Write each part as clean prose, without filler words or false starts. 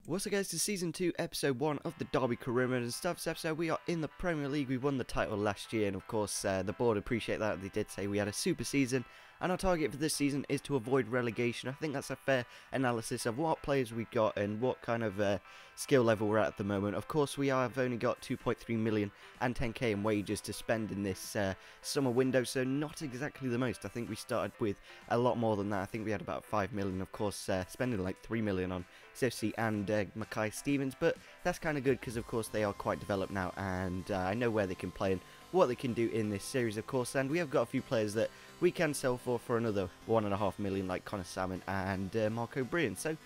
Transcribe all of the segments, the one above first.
What's up guys, to Season 2, Episode 1 of the Derby Career and stuff. This episode we are in the Premier League. We won the title last year and of course the board appreciate that. They did say we had a super season and our target for this season is to avoid relegation. I think that's a fair analysis of what players we've got and what kind of skill level we're at the moment. Of course we have only got 2.3 million and 10k in wages to spend in this summer window, so not exactly the most. I think we started with a lot more than that. I think we had about 5 million, of course spending like 3 million on Sifsy and Mackay Stevens, but that's kind of good because of course they are quite developed now and I know where they can play and what they can do in this series, of course. And we have got a few players that we can sell for another 1.5 million, like Connor Salmon and Mark O'Brien. So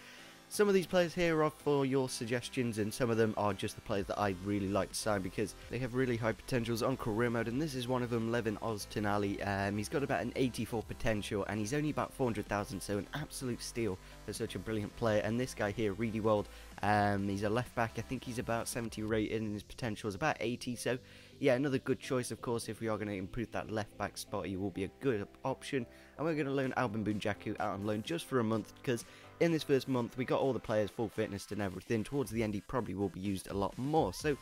some of these players here are for your suggestions and some of them are just the players that I'd really like to sign because they have really high potentials on career mode, and this is one of them, Levin Oztunali. He's got about an 84 potential and he's only about 400,000, so an absolute steal for such a brilliant player. And this guy here, Reedy World, he's a left back. I think he's about 70 rated and his potential is about 80, so yeah, another good choice. Of course, if we are going to improve that left back spot, he will be a good option. And we're going to loan Albin Bunjaku out on loan just for a month because in this first month we got all the players full fitness and everything. Towards the end he probably will be used a lot more. So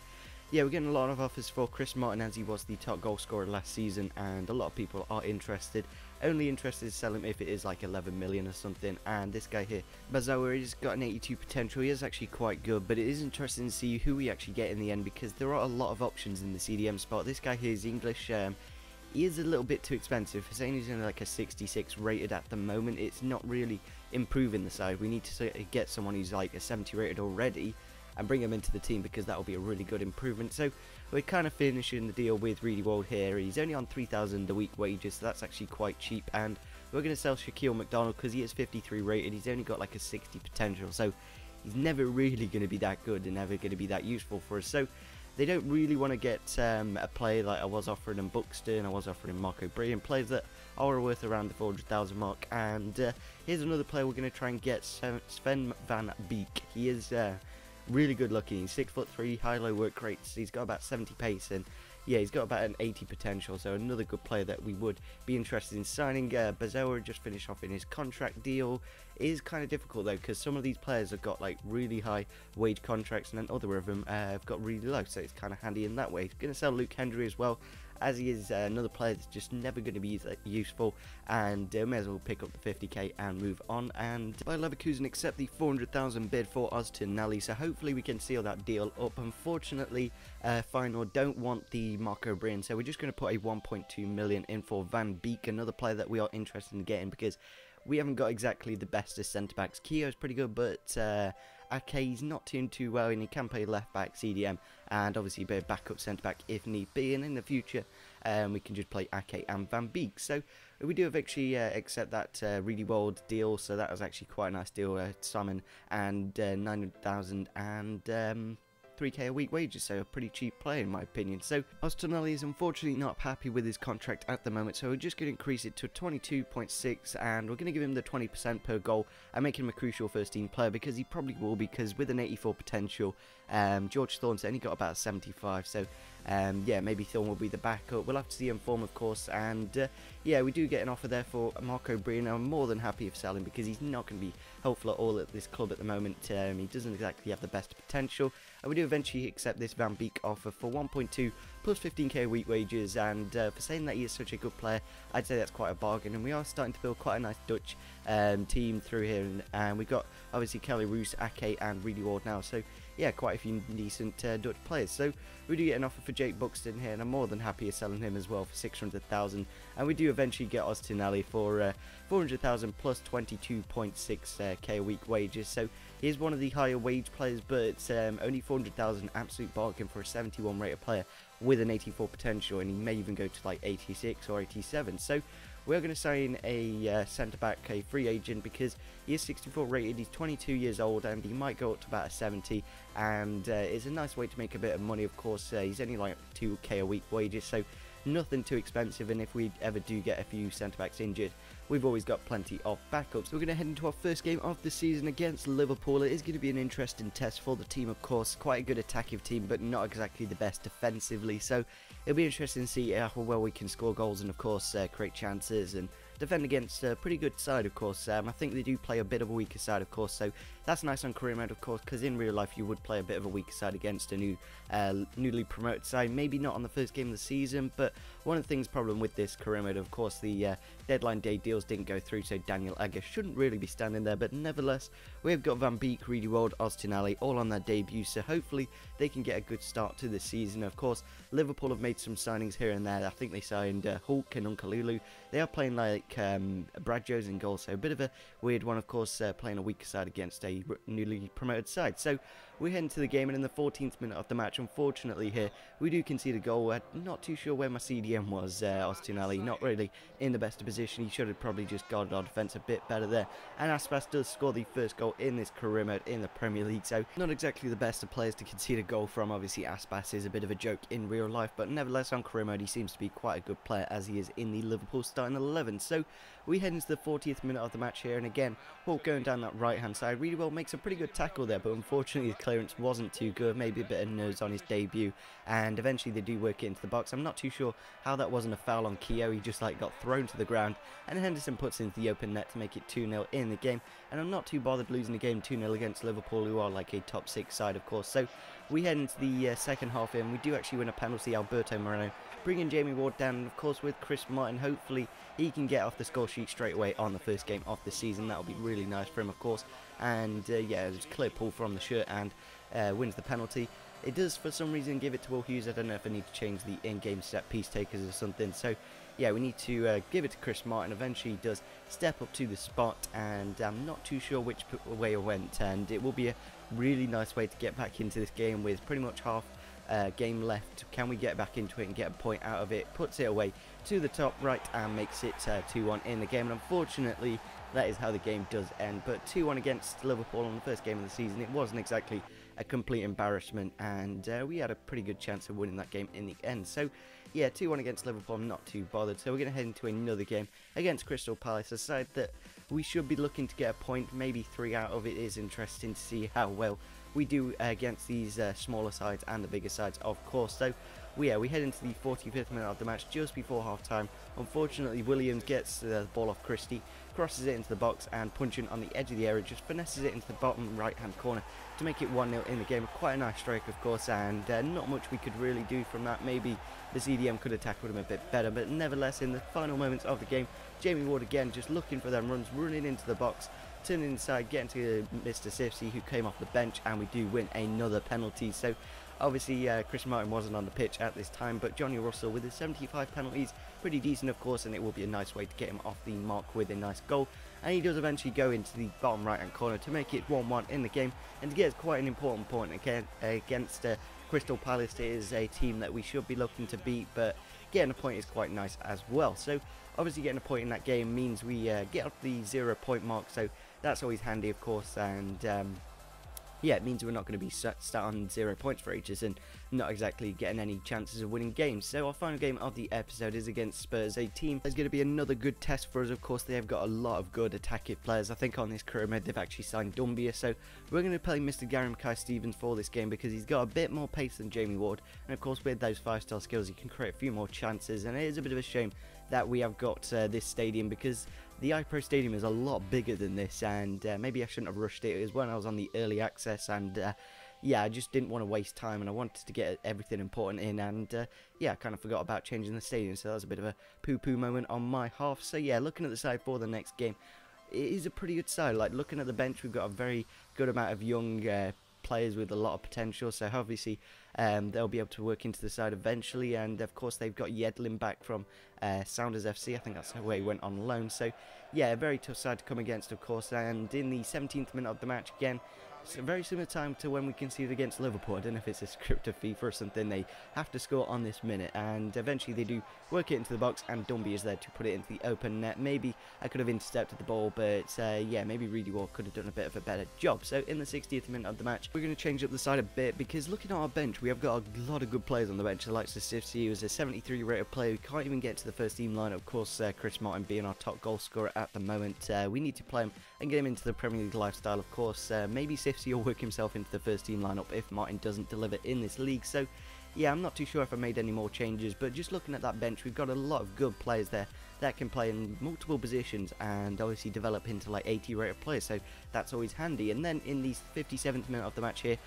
yeah, we're getting a lot of offers for Chris Martin as he was the top goal scorer last season, and a lot of people are interested. Only interested to sell him if it is like 11 million or something. And this guy here, Bazawa, he's got an 82 potential. He is actually quite good, but it is interesting to see who we actually get in the end because there are a lot of options in the CDM spot. This guy here is English. He is a little bit too expensive. For saying he's only like a 66 rated at the moment, it's not really improving the side. We need to get someone who's like a 70 rated already and bring him into the team because that will be a really good improvement. So we're kind of finishing the deal with Reedy World here. He's only on 3,000 a week wages, so that's actually quite cheap. And we're going to sell Shaquille McDonald because he is 53 rated. He's only got like a 60 potential, so he's never really going to be that good and never going to be that useful for us. So they don't really want to get a player like I was offering him Buxton, I was offering him Mark O'Brien, players that are worth around the 400,000 mark. And here's another player we're going to try and get, Sven van Beek. He is really good looking. He's 6'3", high-low work rates. He's got about 70 pace and yeah, he's got about an 80 potential, so another good player that we would be interested in signing. Bazawa just finished off in his contract deal. It is kind of difficult though because some of these players have got like really high wage contracts and then other of them have got really low, so it's kind of handy in that way. Going to sell Luke Hendry as well, as he is another player that's just never going to be useful, and may as well pick up the 50k and move on. And Bayer Leverkusen accept the 400,000 bid for Oztunali, so hopefully we can seal that deal up. Unfortunately, Feyenoord don't want the Mark O'Brien, so we're just going to put a 1.2 million in for Van Beek, another player that we are interested in getting because we haven't got exactly the best of centre-backs. Keogh's pretty good, but Ake's not doing too well, and he can play left-back, CDM, and obviously be a backup centre-back if need be. And in the future, we can just play Ake and Van Beek. So we do actually accept that Reedy World deal, so that was actually quite a nice deal. Simon and 900,000 and 3k a week wages, so a pretty cheap player in my opinion. So Oztunali is unfortunately not happy with his contract at the moment, so we're just going to increase it to 22.6 and we're going to give him the 20% per goal and make him a crucial first team player because he probably will, because with an 84 potential, George Thorne's only got about 75, so yeah, maybe Thorne will be the backup. We'll have to see him form, of course. And yeah, we do get an offer there for Mark O'Brien. I'm more than happy of selling because he's not going to be helpful at all at this club at the moment. He doesn't exactly have the best potential. And we do eventually accept this Van Beek offer for 1.2 plus 15k a week wages. And for saying that he is such a good player, I'd say that's quite a bargain. And we are starting to build quite a nice Dutch team through here. And we've got obviously Kelly Roos, Ake and Reedy Ward now. So yeah, quite a few decent Dutch players. So we do get an offer for Jake Buxton here, and I'm more than happy of selling him as well for 600,000. And we do eventually get Oztunali for 400,000 plus 22.6k a week wages. So he's one of the higher wage players, but only 400,000, absolute bargain for a 71 rated player with an 84 potential, and he may even go to like 86 or 87. So we're going to sign a centre-back, a free agent, because he is 64 rated, he's 22 years old, and he might go up to about a 70, and it's a nice way to make a bit of money, of course. He's only like 2k a week wages, so nothing too expensive, and if we ever do get a few centre-backs injured, we've always got plenty of backups. So we're going to head into our first game of the season against Liverpool. It is going to be an interesting test for the team, of course. Quite a good attacking team, but not exactly the best defensively, so it'll be interesting to see how well we can score goals and, of course, create chances and defend against a pretty good side, of course. I think they do play a bit of a weaker side, of course, so that's nice on career mode, of course, because in real life you would play a bit of a weaker side against a newly promoted side. Maybe not on the first game of the season, but one of the things problem with this career mode, of course, the deadline day deals didn't go through, so Daniel Agger shouldn't really be standing there, but nevertheless, we've got Van Beek, Reedy World, Ostinelli all on their debut, so hopefully they can get a good start to the season. Of course, Liverpool have made some signings here and there. I think they signed Hulk and Unkalulu. They are playing like Brad Jones in goal, so a bit of a weird one, of course, playing a weaker side against a newly promoted side. So we head into the game, and in the 14th minute of the match, unfortunately here, we do concede a goal. Not too sure where my CDM was, Ostinelli, not really in the best of position. He should have probably just guarded our defence a bit better there. And Aspas does score the first goal in this career mode in the Premier League, so not exactly the best of players to concede a goal from. Obviously, Aspas is a bit of a joke in real life, but nevertheless, on career mode, he seems to be quite a good player as he is in the Liverpool starting 11. So we head into the 40th minute of the match here, and again, Hulk going down that right-hand side. Really well makes a pretty good tackle there, but unfortunately, the clearance wasn't too good. Maybe a bit of nerves on his debut, and eventually they do work it into the box. I'm not too sure how that wasn't a foul on Keogh. He just like got thrown to the ground, and Henderson puts into the open net to make it 2-0 in the game. And I'm not too bothered losing the game 2-0 against Liverpool, who are like a top 6 side, of course. So we head into the second half here, and we do actually win a penalty. Alberto Moreno bringing Jamie Ward down, and of course with Chris Martin, hopefully he can get off the score sheet straight away on the first game of the season. That'll be really nice for him, of course. And yeah, it's a clear pull from the shirt and wins the penalty. It does for some reason give it to Will Hughes. I don't know if I need to change the in-game set piece takers or something. So yeah, we need to give it to Chris Martin. Eventually he does step up to the spot, and I'm not too sure which way it went, and it will be a really nice way to get back into this game with pretty much half game left. Can we get back into it and get a point out of it? Puts it away to the top right and makes it 2-1 in the game, and unfortunately that is how the game does end. But 2-1 against Liverpool on the first game of the season, it wasn't exactly a complete embarrassment, and we had a pretty good chance of winning that game in the end. So yeah, 2-1 against Liverpool, I'm not too bothered. So we're going to head into another game against Crystal Palace, a side that we should be looking to get a point, maybe 3 out of it. Is interesting to see how well we do against these smaller sides and the bigger sides, of course. So we head into the 45th minute of the match just before half time. Unfortunately, Williams gets the ball off Christie, crosses it into the box, and punching on the edge of the area just finesses it into the bottom right hand corner to make it 1-0 in the game. Quite a nice strike, of course, and not much we could really do from that. Maybe the CDM could have tackled him a bit better, but nevertheless, in the final moments of the game, Jamie Ward again just looking for them runs, running into the box, turning inside, getting to Mr. Sifsey, who came off the bench, and we do win another penalty. So obviously Chris Martin wasn't on the pitch at this time, but Johnny Russell with his 75 penalties, pretty decent, of course, and it will be a nice way to get him off the mark with a nice goal. And he does eventually go into the bottom right hand corner to make it 1-1 in the game, and to get quite an important point again against Crystal Palace. It is a team that we should be looking to beat, but getting a point is quite nice as well. So obviously getting a point in that game means we get up the 0 point mark, so that's always handy, of course. And yeah, it means we're not going to be sat on 0 points for ages and not exactly getting any chances of winning games. So our final game of the episode is against Spurs, a team that's going to be another good test for us. Of course, they have got a lot of good attacking players. I think on this career mode they've actually signed Dumbia, so we're going to play Mr. Gary Mackay-Stevens for this game because he's got a bit more pace than Jamie Ward, and of course with those 5-star skills he can create a few more chances. And it is a bit of a shame that we have got this stadium, because the iPro Stadium is a lot bigger than this, and maybe I shouldn't have rushed it. It was when I was on the early access, and yeah, I just didn't want to waste time, and I wanted to get everything important in, and yeah, I kind of forgot about changing the stadium, so that was a bit of a poo-poo moment on my half. So yeah, looking at the side for the next game, it is a pretty good side. Like, looking at the bench, we've got a very good amount of young players with a lot of potential, so obviously they'll be able to work into the side eventually. And of course they've got Yedlin back from Sounders FC. I think that's where he went on loan. So yeah, a very tough side to come against, of course. And in the 17th minute of the match, again, it's a very similar time to when we conceded against Liverpool. I don't know if it's a script of FIFA or something. They have to score on this minute, and eventually they do work it into the box, and Dumby is there to put it into the open net. Maybe I could have intercepted the ball, but yeah, maybe Reedy Ward could have done a bit of a better job. So in the 60th minute of the match, we're going to change up the side a bit, because looking at our bench, we have got a lot of good players on the bench. The likes of Sifsey, who is a 73 rated player who can't even get to the first team line. Of course, Chris Martin being our top goal scorer at the moment. We need to play him and get him into the Premier League lifestyle, of course. Maybe Sifsey will work himself into the first team lineup if Martin doesn't deliver in this league. So yeah, I'm not too sure if I made any more changes, but just looking at that bench, we've got a lot of good players there that can play in multiple positions and obviously develop into like 80 rated players, so that's always handy. And then in the 57th minute of the match here,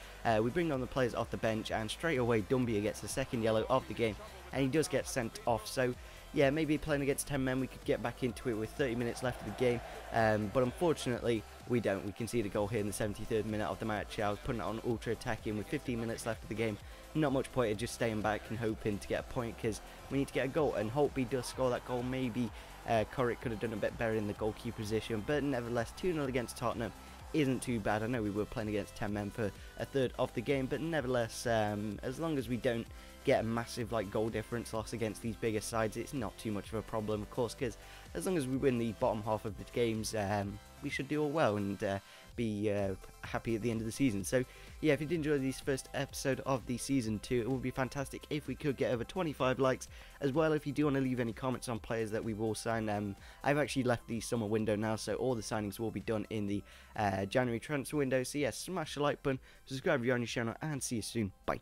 we bring on the players off the bench, and straight away Dumbia gets the second yellow of the game, and he does get sent off. So yeah, maybe playing against 10 men we could get back into it with 30 minutes left of the game, but unfortunately we don't. We concede a goal here in the 73rd minute of the match. I was putting it on ultra attacking with 15 minutes left of the game. Not much point in just staying back and hoping to get a point, because we need to get a goal, and hope he does score that goal. Maybe Corrick could have done a bit better in the goalkeeper position, but nevertheless 2-0 against Tottenham isn't too bad. I know we were playing against 10 men for a third of the game, but nevertheless, as long as we don't get a massive like goal difference loss against these bigger sides, it's not too much of a problem, of course, because as long as we win the bottom half of the games, we should do all well and be happy at the end of the season. So yeah, if you did enjoy this first episode of the season 2, it would be fantastic if we could get over 25 likes. As well, if you do want to leave any comments on players that we will sign, I've actually left the summer window now, so all the signings will be done in the January transfer window. So yeah, smash the like button, subscribe if you're on your channel, and see you soon. Bye.